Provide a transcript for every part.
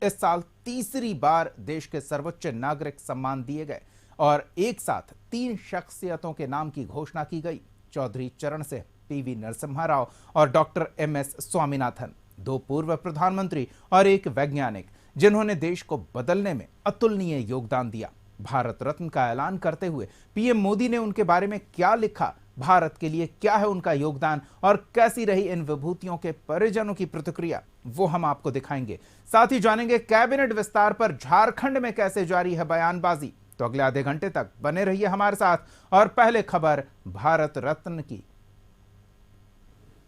इस साल तीसरी बार देश के सर्वोच्च नागरिक सम्मान दिए गए और एक साथ 3 शख्सियतों के नाम की घोषणा की गई। चौधरी चरण सिंह, पीवी नरसिम्हा राव और डॉक्टर एमएस स्वामीनाथन, 2 पूर्व प्रधानमंत्री और एक वैज्ञानिक जिन्होंने देश को बदलने में अतुलनीय योगदान दिया। भारत रत्न का ऐलान करते हुए पीएम मोदी ने उनके बारे में क्या लिखा, भारत के लिए क्या है उनका योगदान और कैसी रही इन विभूतियों के परिजनों की प्रतिक्रिया, वो हम आपको दिखाएंगे। साथ ही जानेंगे कैबिनेट विस्तार पर झारखंड में कैसे जारी है बयानबाजी। तो अगले आधे घंटे तक बने रहिए हमारे साथ और पहले खबर भारत रत्न की।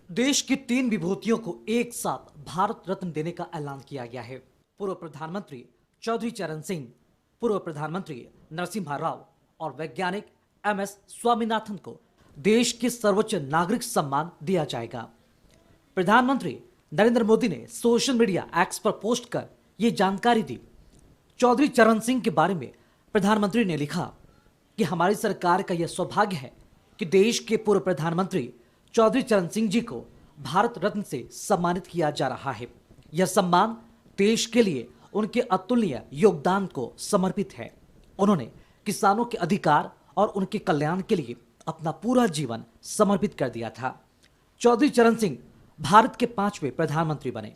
देश की 3 विभूतियों को एक साथ भारत रत्न देने का ऐलान किया गया है। पूर्व प्रधानमंत्री चौधरी चरण सिंह, पूर्व प्रधानमंत्री नरसिम्हा राव और वैज्ञानिक एमएस स्वामीनाथन को देश के सर्वोच्च नागरिक सम्मान दिया जाएगा। प्रधानमंत्री नरेंद्र मोदी ने सोशल मीडिया एक्स पर पोस्ट कर ये जानकारी दी। चौधरी चरण सिंह के बारे में प्रधानमंत्री ने लिखा कि हमारी सरकार का यह सौभाग्य है कि देश के पूर्व प्रधानमंत्री चौधरी चरण सिंह जी को भारत रत्न से सम्मानित किया जा रहा है। यह सम्मान देश के लिए उनके अतुलनीय योगदान को समर्पित है। उन्होंने किसानों के अधिकार और उनके कल्याण के लिए अपना पूरा जीवन समर्पित कर दिया था। चौधरी चरण सिंह भारत के 5वें प्रधानमंत्री बने।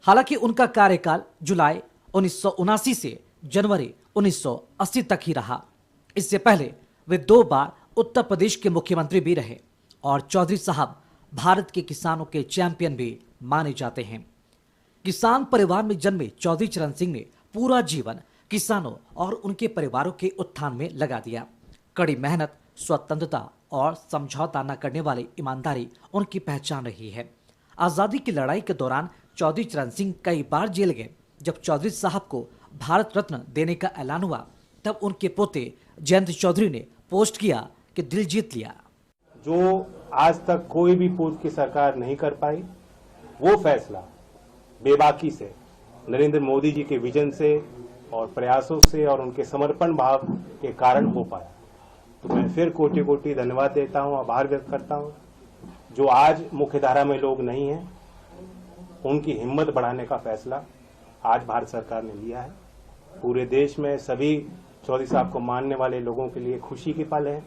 हालांकि उनका कार्यकाल जुलाई 1979 से जनवरी 1980 तक ही रहा। इससे पहले वे 2 बार उत्तर प्रदेश के मुख्यमंत्री भी रहे और चौधरी साहब भारत के किसानों के चैंपियन भी माने जाते हैं। किसान परिवार में जन्मे चौधरी चरण सिंह ने पूरा जीवन किसानों और उनके परिवारों के उत्थान में लगा दिया। कड़ी मेहनत, स्वतंत्रता और समझौता न करने वाली ईमानदारी उनकी पहचान रही है। आजादी की लड़ाई के दौरान चौधरी चरण सिंह कई बार जेल गए। जब चौधरी साहब को भारत रत्न देने का ऐलान हुआ तब उनके पोते जयंत चौधरी ने पोस्ट किया कि दिल जीत लिया। जो आज तक कोई भी पूर्व की सरकार नहीं कर पाई, वो फैसला बेबाकी से नरेंद्र मोदी जी के विजन से और प्रयासों से और उनके समर्पण भाव के कारण हो पाया। तो मैं फिर कोटि कोटि धन्यवाद देता हूं, आभार व्यक्त करता हूं। जो आज मुख्यधारा में लोग नहीं हैं, उनकी हिम्मत बढ़ाने का फैसला आज भारत सरकार ने लिया है। पूरे देश में सभी चौधरी साहब को मानने वाले लोगों के लिए खुशी की पल है।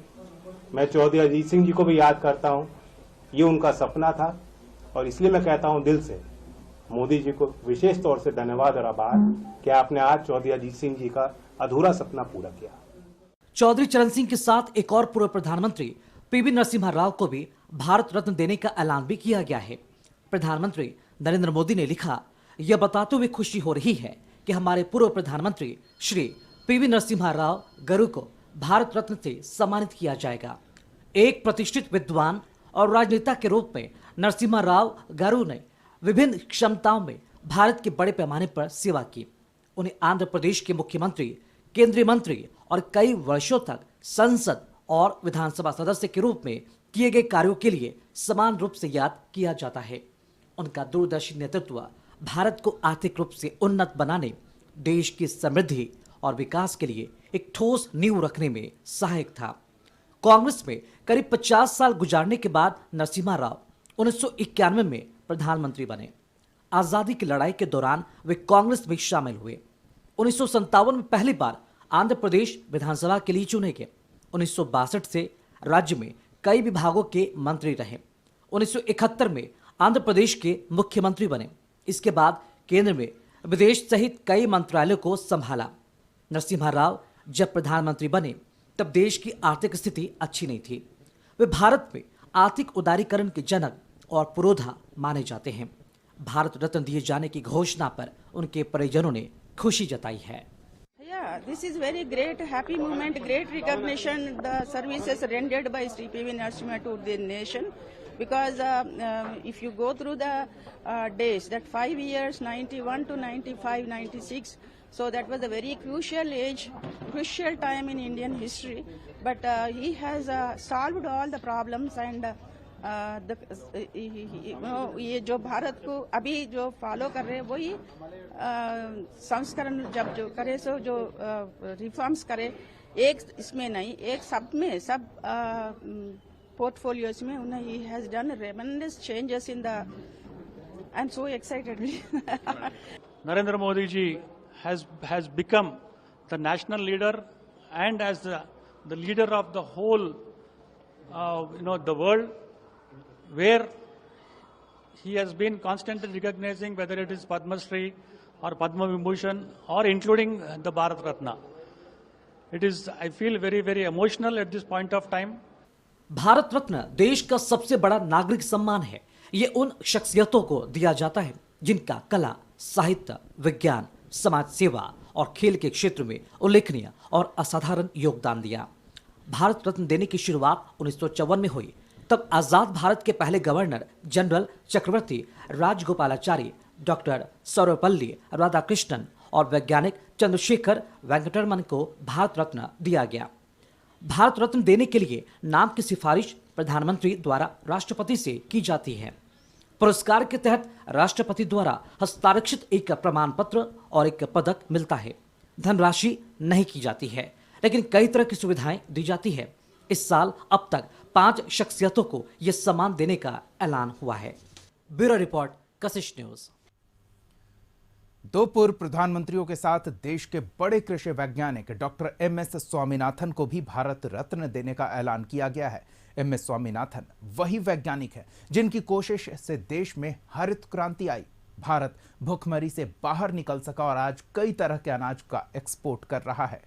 मैं चौधरी अजीत सिंह जी को भी याद करता हूं, ये उनका सपना था और इसलिए मैं कहता हूं दिल से मोदी जी को विशेष तौर से धन्यवाद और आभार कि आपने आज चौधरी अजीत सिंह जी का अधूरा सपना पूरा किया। चौधरी चरण सिंह के साथ एक और पूर्व प्रधानमंत्री पीवी नरसिम्हा राव को भी भारत रत्न देने का ऐलान भी किया गया है। प्रधानमंत्री नरेंद्र मोदी ने लिखा, यह बताते हुए खुशी हो रही है कि हमारे पूर्व प्रधानमंत्री श्री पीवी नरसिम्हा राव गरू को भारत रत्न से सम्मानित किया जाएगा। एक प्रतिष्ठित विद्वान और राजनेता के रूप में नरसिम्हा राव गरू ने विभिन्न क्षमताओं में भारत के बड़े पैमाने पर सेवा की। उन्हें आंध्र प्रदेश के मुख्यमंत्री, केंद्रीय मंत्री और कई वर्षों तक संसद और विधानसभा सदस्य के रूप में किए गए कार्यों के लिए समान रूप से याद किया जाता है। उनका दूरदर्शी नेतृत्व भारत को आर्थिक रूप से उन्नत बनाने, देश की समृद्धि और विकास के लिए एक ठोस नींव रखने में सहायक था। कांग्रेस में करीब 50 साल गुजारने के बाद नरसिम्हा राव 1991 में प्रधानमंत्री बने। आजादी की लड़ाई के दौरान वे कांग्रेस में शामिल हुए। 1957 में पहली बार आंध्र प्रदेश विधानसभा के लिए चुने गए। 1962 से राज्य में कई विभागों के मंत्री रहे। 1971 में आंध्र प्रदेश के मुख्यमंत्री बने। इसके बाद केंद्र में विदेश सहित कई मंत्रालयों को संभाला। नरसिम्हा राव जब प्रधानमंत्री बने तब देश की आर्थिक स्थिति अच्छी नहीं थी। वे भारत में आर्थिक उदारीकरण के जनक और पुरोधा माने जाते हैं। भारत रत्न दिए जाने की घोषणा पर उनके परिजनों ने खुशी जताई है। Yeah, this is very great, happy moment, great recognition the services rendered by Sri P.V. Narasimha to the nation. Because if you go through the days, that 5 years, 91 to 95, 96, so that was a very crucial age, crucial time in Indian history. But he has solved all the problems and ये जो भारत को अभी जो follow कर रहे हैं वही संस्करण जब जो करे सो जो रिफॉर्म्स करे, एक इसमें नहीं, एक सब में, सब portfolios में उन्हें he has done tremendous changes in the. I'm so excited. Narendra Modi ji has become the national leader and as the leader of the whole, the world, where he has been constantly recognizing whether it is Padma Shri or Padma Vibhushan or including the Bharat Ratna. It is, I feel very, very emotional at this point of time. Bharat Ratna देश का सबसे बड़ा नागरिक सम्मान है। ये उन शख्सियतों को दिया जाता है जिनका कला, साहित्य, विज्ञान, समाज सेवा और खेल के क्षेत्र में उल्लेखनीय और असाधारण योगदान दिया। भारत रत्न देने की शुरुआत 1954 में हुई। तब आजाद भारत के पहले गवर्नर जनरल चक्रवर्ती राजगोपालाचारी, डॉक्टर सर्वपल्ली राधाकृष्णन और वैज्ञानिक चंद्रशेखर वेंकटरमन को भारत रत्न दिया गया। भारत रत्न देने के लिए नाम की सिफारिश प्रधानमंत्री द्वारा राष्ट्रपति से की जाती है। पुरस्कार के तहत राष्ट्रपति द्वारा हस्ताक्षरित एक प्रमाण पत्र और एक पदक मिलता है। धनराशि नहीं की जाती है, लेकिन कई तरह की सुविधाएं दी जाती है। इस साल अब तक 5 शख्सियतों को यह सम्मान देने का ऐलान हुआ है। ब्यूरो रिपोर्ट, कशिश न्यूज। 2 पूर्व प्रधानमंत्रियों के साथ देश के बड़े कृषि वैज्ञानिक डॉक्टर एमएस स्वामीनाथन को भी भारत रत्न देने का ऐलान किया गया है। एमएस स्वामीनाथन वही वैज्ञानिक है जिनकी कोशिश से देश में हरित क्रांति आई। भारत भुखमरी से बाहर निकल सका और आज कई तरह के अनाज का एक्सपोर्ट कर रहा है।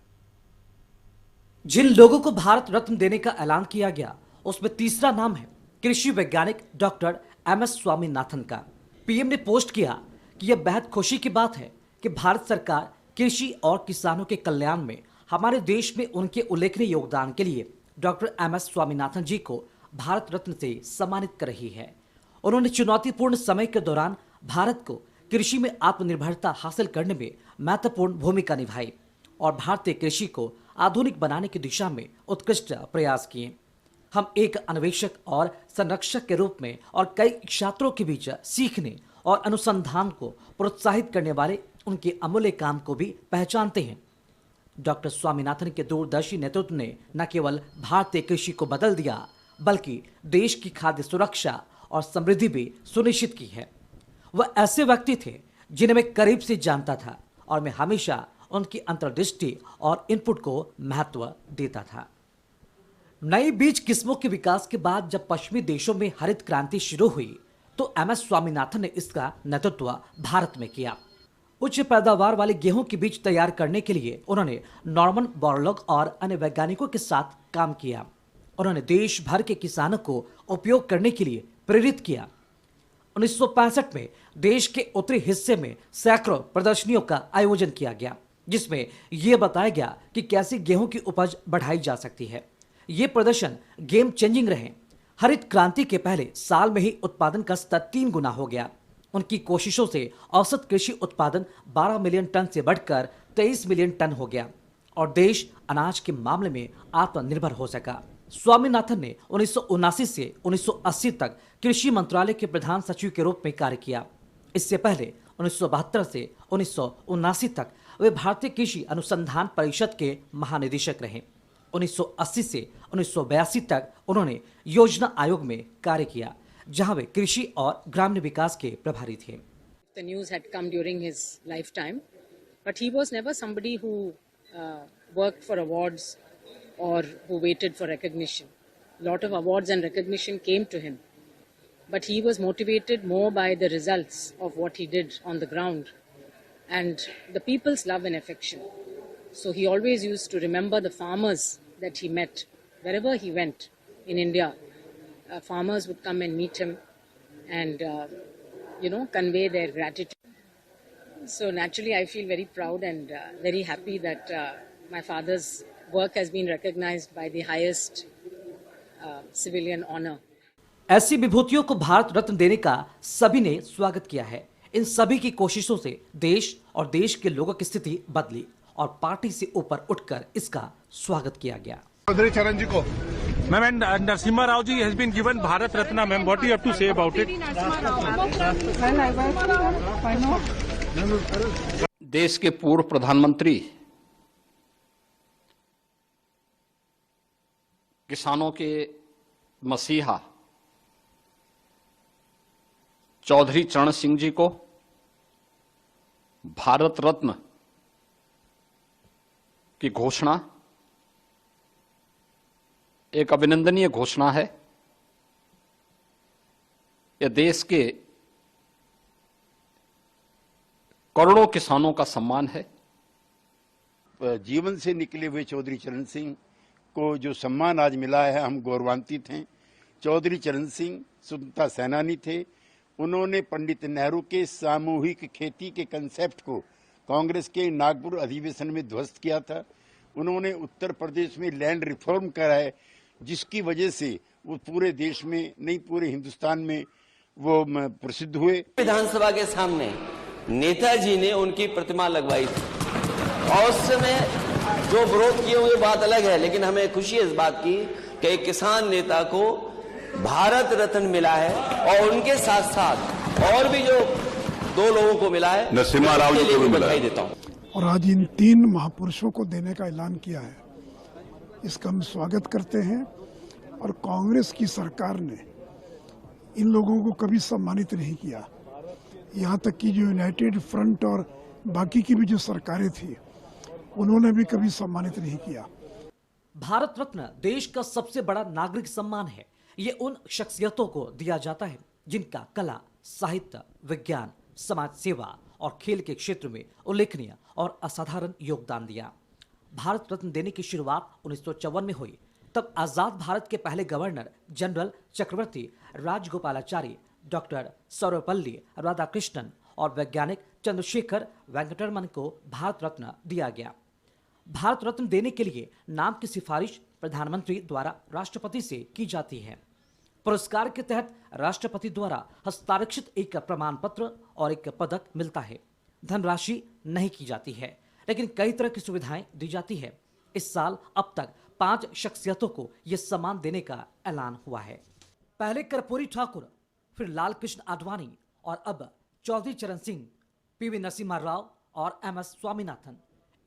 जिन लोगों को भारत रत्न देने का ऐलान किया गया, उसमें तीसरा नाम है कृषि वैज्ञानिक डॉक्टर एमएस स्वामीनाथन का। पीएम ने पोस्ट किया कि यह बेहद खुशी की बात है कि भारत सरकार कृषि और किसानों के कल्याण में हमारे देश में उनके उल्लेखनीय योगदान के लिए डॉक्टर एमएस स्वामीनाथन जी को भारत रत्न से सम्मानित कर रही है। उन्होंने चुनौतीपूर्ण समय के दौरान भारत को कृषि में आत्मनिर्भरता हासिल करने में महत्वपूर्ण भूमिका निभाई और भारतीय कृषि को आधुनिक बनाने की दिशा में उत्कृष्ट प्रयास किए। हम एक अन्वेषक और संरक्षक के रूप में और कई छात्रों के बीच सीखने और अनुसंधान को प्रोत्साहित करने वाले उनके अमूल्य काम को भी पहचानते हैं। डॉक्टर स्वामीनाथन के दूरदर्शी नेतृत्व ने न केवल भारतीय कृषि को बदल दिया, बल्कि देश की खाद्य सुरक्षा और समृद्धि भी सुनिश्चित की है। वह ऐसे व्यक्ति थे जिन्हें मैं करीब से जानता था और मैं हमेशा उनकी अंतर्दृष्टि और इनपुट को महत्व देता था। नई बीज किस्मों के विकास के बाद जब पश्चिमी देशों में हरित क्रांति शुरू हुई, तो एमएस स्वामीनाथन ने इसका नेतृत्व भारत में किया। उच्च पैदावार वाले गेहूं के बीज तैयार करने के लिए उन्होंने नॉर्मन बोरलॉग और अन्य वैज्ञानिकों के साथ काम किया। उन्होंने देश भर के किसानों को उपयोग करने के लिए प्रेरित किया। 1965 में देश के उत्तरी हिस्से में सैकड़ों प्रदर्शनियों का आयोजन किया गया, जिसमें यह बताया गया कि कैसे गेहूं की उपज बढ़ाई जा सकती है। ये प्रदर्शन गेम चेंजिंग रहे। हरित क्रांति के पहले साल में ही उत्पादन का स्तर 3 गुना हो गया। उनकी कोशिशों से औसत कृषि उत्पादन 12 मिलियन टन से बढ़कर 23 मिलियन टन हो गया और देश अनाज के मामले में आत्मनिर्भर हो सका। स्वामीनाथन ने 1979 से 1980 तक कृषि मंत्रालय के प्रधान सचिव के रूप में कार्य किया। इससे पहले 1972 से 1979 तक वे भारतीय कृषि अनुसंधान परिषद के महानिदेशक रहे। 1980 से 1982 तक उन्होंने योजना आयोग में कार्य किया, जहां वे कृषि और ग्रामीण विकास के प्रभारी थे। The news had come during his lifetime, but he was never somebody who worked for awards or who waited for recognition. A lot of awards and recognition came to him, but he was motivated more by the results of what he did on the ground and the people's love and affection. So he always used to remember the farmers that he met. Wherever he went in India, farmers would come and meet him and, convey their gratitude. So naturally, I feel very proud and very happy that my father's work has been recognized by the highest civilian honor. ऐसी विभूतियों को भारत रत्न देने का सभी ने स्वागत किया है। इन सभी की कोशिशों से देश और देश के लोगों की स्थिति बदली और पार्टी से ऊपर उठकर इसका स्वागत किया गया। चौधरी चरण जी को Ma'am, and Narasimha Rao ji has been given Bharat Ratna. Ma'am, what do you have to say about it? देश के पूर्व प्रधानमंत्री, किसानों के मसीहा चौधरी चरण सिंह जी को भारत रत्न की घोषणा एक अभिनंदनीय घोषणा है। यह देश के करोड़ों किसानों का सम्मान है। जीवन से निकले हुए चौधरी चरण सिंह को जो सम्मान आज मिला है, हम गौरवान्वित हैं। चौधरी चरण सिंह स्वतंत्रता सेनानी थे। उन्होंने पंडित नेहरू के सामूहिक खेती के कंसेप्ट को कांग्रेस के नागपुर अधिवेशन में ध्वस्त किया था। उन्होंने उत्तर प्रदेश में लैंड रिफॉर्म कराए, जिसकी वजह से वो पूरे देश में नहीं पूरे हिंदुस्तान में वो प्रसिद्ध हुए। विधानसभा के सामने नेताजी ने उनकी प्रतिमा लगवाई थी और उस समय जो विरोध किए हुए बात अलग है, लेकिन हमें खुशी है इस बात की कि एक किसान नेता को भारत रत्न मिला है और उनके साथ साथ और भी जो 2 लोगों को मिला है, नरसिम्हा राव जी को भी मिला बधाई देता हूं। और आज इन 3 महापुरुषों को देने का ऐलान किया है, इसका हम स्वागत करते हैं। और कांग्रेस की सरकार ने इन लोगों को कभी सम्मानित नहीं किया। यहाँ तक कि जो यूनाइटेड फ्रंट और बाकी की भी जो सरकारें थी, उन्होंने भी कभी सम्मानित नहीं किया। भारत रत्न देश का सबसे बड़ा नागरिक सम्मान है। ये उन शख्सियतों को दिया जाता है जिनका कला, साहित्य, विज्ञान, समाज सेवा और खेल के क्षेत्र में उल्लेखनीय और असाधारण योगदान दिया। भारत रत्न देने की शुरुआत 1954 में हुई। तब आजाद भारत के पहले गवर्नर जनरल चक्रवर्ती राजगोपालाचारी, डॉक्टर सर्वपल्ली राधाकृष्णन और वैज्ञानिक चंद्रशेखर वेंकटरमन को भारत रत्न दिया गया। भारत रत्न देने के लिए नाम की सिफारिश प्रधानमंत्री द्वारा राष्ट्रपति से की जाती है। पुरस्कार के तहत राष्ट्रपति द्वारा हस्ताक्षरित एक प्रमाण पत्र और एक पदक मिलता है। धनराशि नहीं की जाती है, लेकिन कई तरह की सुविधाएं दी जाती है। इस साल अब तक 5 शख्सियतों को यह सम्मान देने का ऐलान हुआ है। पहले कर्पूरी ठाकुर, फिर लाल कृष्ण आडवाणी और अब चौधरी चरण सिंह, पीवी नरसिम्हा राव और MS स्वामीनाथन।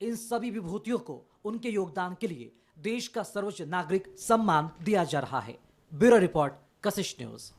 इन सभी विभूतियों को उनके योगदान के लिए देश का सर्वोच्च नागरिक सम्मान दिया जा रहा है। ब्यूरो रिपोर्ट, कशिश न्यूज।